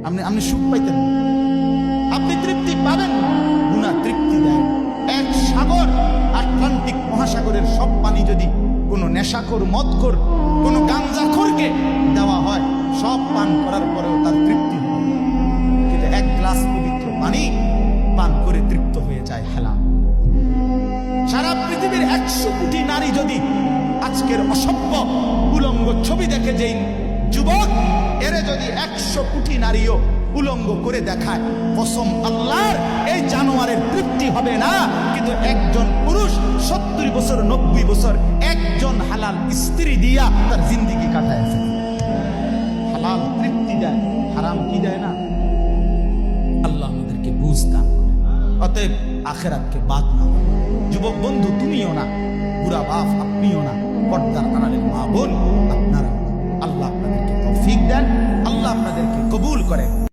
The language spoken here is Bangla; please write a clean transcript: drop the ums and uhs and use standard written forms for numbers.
আপনি সুখ পাইতেন না, আপনি তৃপ্তি পাবেন না। গুনাহ তৃপ্তি দেয়। এক সাগর, আটলান্টিক মহাসাগরের সব পানি যদি কোনো নেশাখোর, মদখোর, কোনো গাঞ্জাখোরকে দেওয়া হয়, সব পান করার পরেও তার তৃপ্তি হবে, কিন্তু এক গ্লাস পবিত্র পানি পান করে তৃপ্ত হয়ে যায় হালাল। সারা পৃথিবীর 100 কোটি নারী যদি আজকের অসভ্য উলঙ্গ ছবি দেখে, যেই যুবক এরে যদি 100 কোটি নারীও উলঙ্গ করে দেখায়, কসম আল্লাহর, এই জানোয়ারের তৃপ্তি হবে না। কিন্তু একজন পুরুষ 70 বছর 90 বছর একজন হালাল স্ত্রী দিয়া তার জিন্দেগি কাটায় ফেলে। হালাল তৃপ্তি দেয়, হারাম কি দেয় না। আল্লাহ আমাদেরকে বুঝ দান করে। অতএব আখিরাতকে বাদ না। যুবক বন্ধু তুমিও না, বুড়া বাপ আপনিও না, পর্দার আড়ালের মা বোন আপনারা। আল্লাহ আপনাদেরকে তৌফিক দেন, আল্লাহ আপনাদেরকে কবুল করেন।